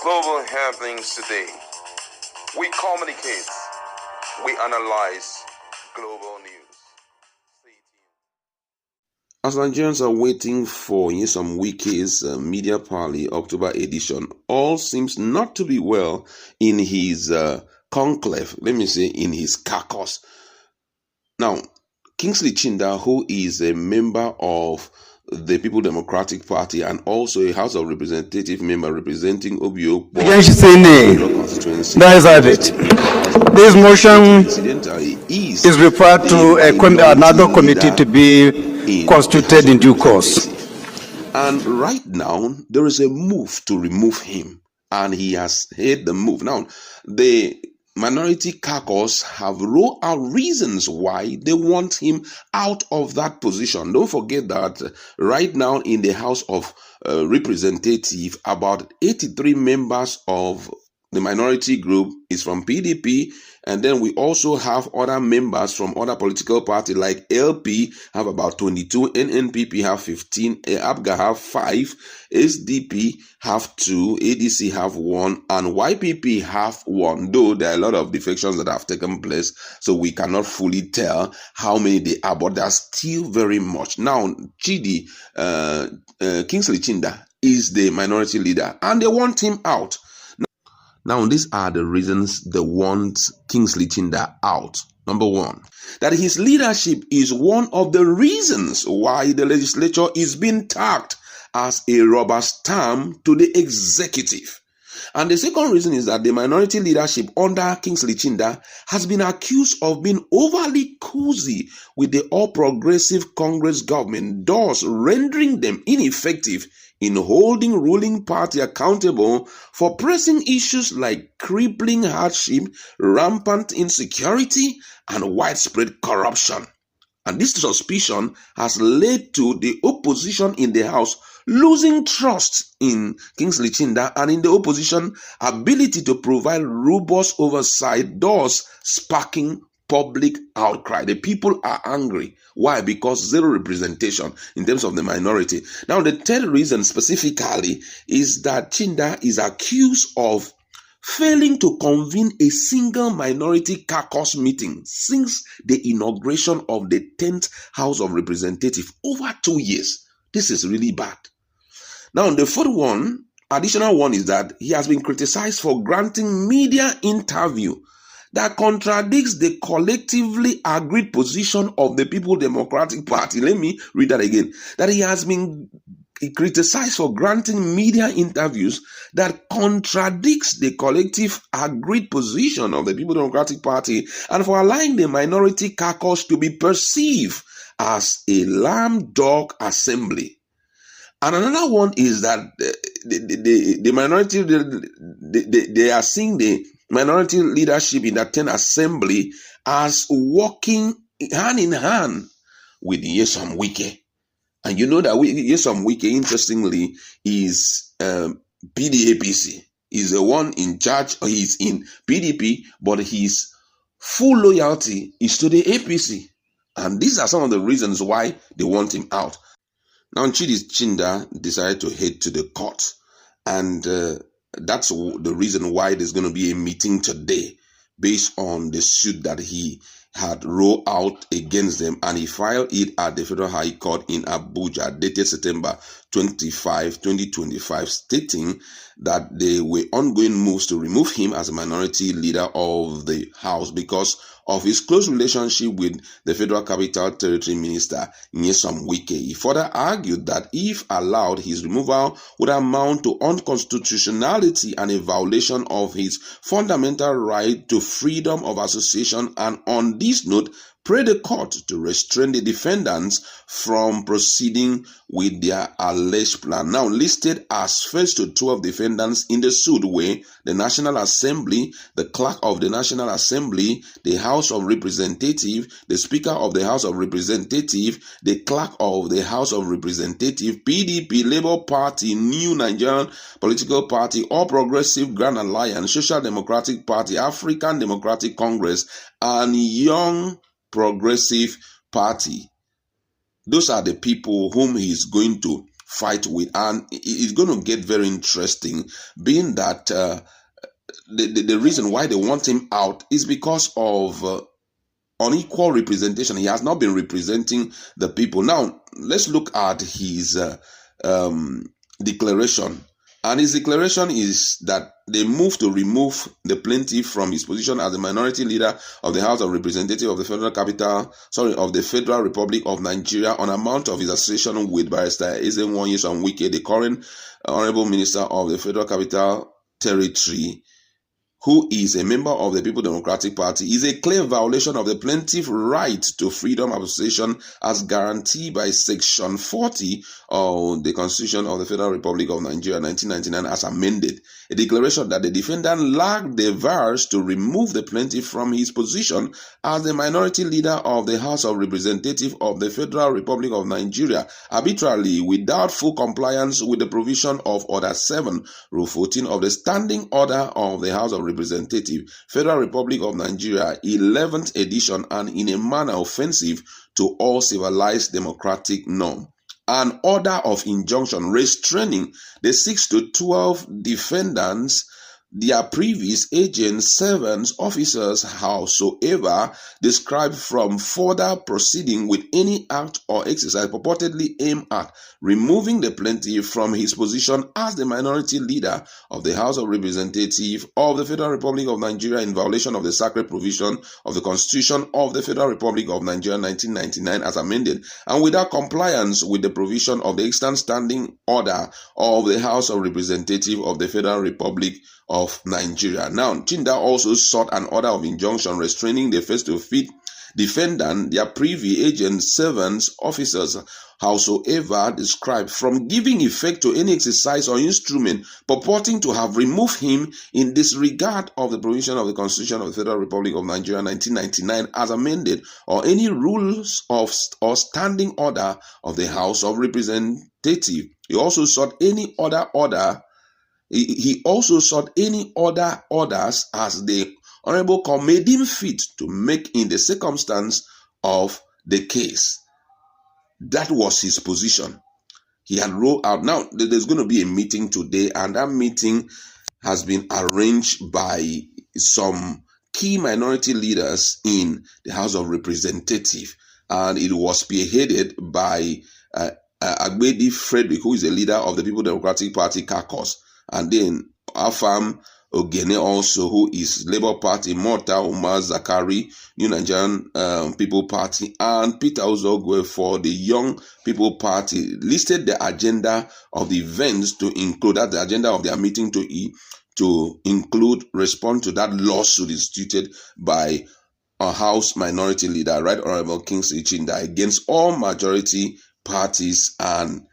Global happenings today. We communicate. We analyze global news. Stay tuned. As Nigerians are waiting for some Wike's media parley October edition, all seems not to be well in his conclave, in his caucus. Now, Kingsley Chinda, who is a member of the People Democratic Party and also a House of Representative member representing Obio constituency. That is it. This motion is referred to another committee to be constituted in due course. And right now, there is a move to remove him, and he has heard the move. Now, the minority caucus have rolled out reasons why they want him out of that position. Don't forget that right now in the House of Representatives, about 83 members of the minority group is from PDP, and then we also have other members from other political parties like LP have about 22, NNPP have 15, ABGA have 5, SDP have 2, ADC have 1, and YPP have 1, though there are a lot of defections that have taken place, so we cannot fully tell how many they are, but there are still very much. Now, Kingsley Chinda is the minority leader, and they want him out. Now, these are the reasons they want Kingsley Chinda out. Number one, that his leadership is one of the reasons why the legislature is being tagged as a rubber stamp to the executive. And the second reason is that the minority leadership under Kingsley Chinda has been accused of being overly cozy with the All Progressive Congress government, thus rendering them ineffective in holding ruling party accountable for pressing issues like crippling hardship, rampant insecurity, and widespread corruption. And this suspicion has led to the opposition in the House losing trust in Kingsley Chinda and in the opposition ability to provide robust oversight, thus sparking public outcry. The people are angry. Why? Because zero representation in terms of the minority. Now, the third reason specifically is that Chinda is accused of failing to convene a single minority caucus meeting since the inauguration of the 10th House of Representatives over 2 years. This is really bad. Now, the fourth one, additional one, is that he has been criticized for granting media interview that contradicts the collectively agreed position of the People Democratic Party. Let me read that again. That he has been criticized for granting media interviews that contradicts the collective agreed position of the People Democratic Party and for allowing the minority caucus to be perceived as a lame dog assembly. And another one is that the minority, they are seeing the minority leadership in that 10th assembly as working hand in hand with Nyesom Wike. And you know that Nyesom Wike, interestingly, is PDAPC. He's the one in charge, or he's in PDP, but his full loyalty is to the APC. And these are some of the reasons why they want him out. Now, Chinda decided to head to the court, and that's the reason why there's going to be a meeting today based on the suit that he had rolled out against them, and he filed it at the Federal High Court in Abuja, dated September 25, 2025, stating that there were ongoing moves to remove him as a minority leader of the House because of his close relationship with the Federal Capital Territory Minister Nyesom Wike. He further argued that if allowed, his removal would amount to unconstitutionality and a violation of his fundamental right to freedom of association, and on this note, prayed the court to restrain the defendants from proceeding with their alleged plan. Now, listed as first to 12 defendants in the suit were the National Assembly, the Clerk of the National Assembly, the House of Representatives, the Speaker of the House of Representatives, the Clerk of the House of Representatives, PDP, Labour Party, New Nigerian Political Party, All Progressive Grand Alliance, Social Democratic Party, African Democratic Congress, and Young Progressive Party. Those are the people whom he is going to fight with. And it's going to get very interesting, being that the reason why they want him out is because of unequal representation. He has not been representing the people. Now, let's look at his declaration. And his declaration is that they move to remove the plaintiff from his position as the minority leader of the House of Representatives of the Federal Republic of Nigeria on account of his association with Barrister Ezenwo Wike, the current Honorable Minister of the Federal Capital Territory, who is a member of the People's Democratic Party, is a clear violation of the plaintiff's right to freedom of association as guaranteed by Section 40 of the Constitution of the Federal Republic of Nigeria 1999 as amended. A declaration that the defendant lacked the powers to remove the plaintiff from his position as the minority leader of the House of Representatives of the Federal Republic of Nigeria arbitrarily without full compliance with the provision of Order 7, Rule 14 of the Standing Order of the House of Representatives, Federal Republic of Nigeria, 11th edition, and in a manner offensive to all civilized democratic norms. An order of injunction restraining the 6 to 12 defendants, their previous agents, servants, officers, howsoever described from further proceeding with any act or exercise purportedly aimed at removing the plaintiff from his position as the minority leader of the House of Representatives of the Federal Republic of Nigeria in violation of the sacred provision of the Constitution of the Federal Republic of Nigeria 1999 as amended, and without compliance with the provision of the extant standing order of the House of Representatives of the Federal Republic of Nigeria. Now, Chinda also sought an order of injunction restraining the first-to-fifth defendant, their privy agents, servants, officers, howsoever described, from giving effect to any exercise or instrument purporting to have removed him in disregard of the provision of the Constitution of the Federal Republic of Nigeria 1999 as amended, or any rules of or standing order of the House of Representatives. He also sought any other order. He also sought any other orders as the Honorable Court made him fit to make in the circumstance of the case. That was his position. He had rolled out. Now, there's going to be a meeting today, and that meeting has been arranged by some key minority leaders in the House of Representatives, and it was spearheaded by Agbedi Frederick, who is the leader of the People's Democratic Party caucus, and then Afam Ogene also, who is Labour Party, Mota Umar Zakari, New Nigerian People Party, and Peter Uzogwe for the Young People Party, listed the agenda of the events to include, that the agenda of their meeting to include respond to that lawsuit instituted by a House Minority Leader, Right Honorable Kingsley Chinda, against all majority parties and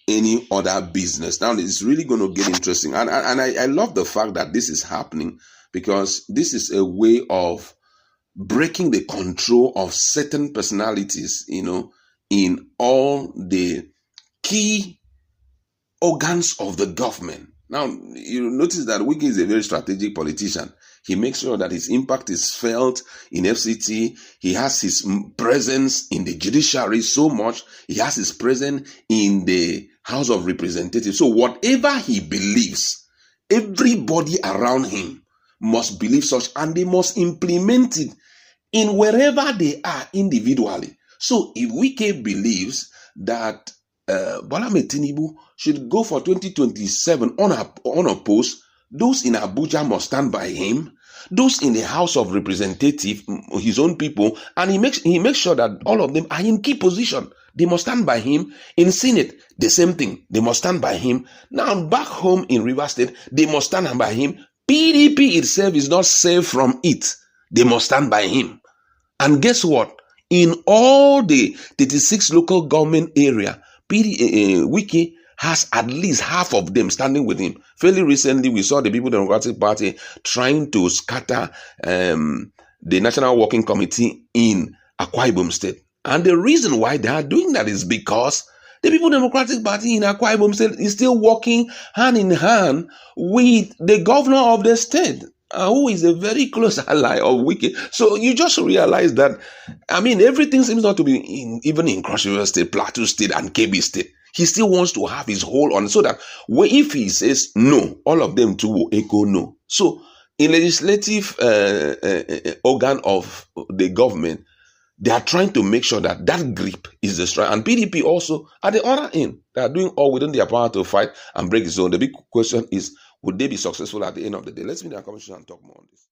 any other business. Now, it's really going to get interesting. And I love the fact that this is happening, because this is a way of breaking the control of certain personalities, in all the key organs of the government. Now, you notice that Wike is a very strategic politician. He makes sure that his impact is felt in FCT. He has his presence in the judiciary so much. He has his presence in the House of Representatives. So whatever he believes, everybody around him must believe such, and they must implement it in wherever they are individually. So if Wike believes that Bola Tinubu should go for 2027 unopposed, those in Abuja must stand by him. Those in the House of Representatives, his own people, and he makes sure that all of them are in key position. They must stand by him. In Senate, the same thing. They must stand by him. Now, back home in Rivers State, they must stand by him. PDP itself is not safe from it. They must stand by him. And guess what? In all the 36 local government area, Wike has at least half of them standing with him. Fairly recently, we saw the People's Democratic Party trying to scatter the National Working Committee in Akwa Ibom State. And the reason why they are doing that is because the People's Democratic Party in Akwa Ibom State is still working hand in hand with the governor of the state, who is a very close ally of Wike. So you just realize that, everything seems not to be even in Cross River State, Plateau State, and Kebbi State. He still wants to have his hold on it, so that if he says no, all of them too will echo no. So in legislative organ of the government, they are trying to make sure that that grip is destroyed. And PDP also, at the other end, they are doing all within their power to fight and break the zone. The big question is, would they be successful at the end of the day? Let's meet in our conversation and talk more on this.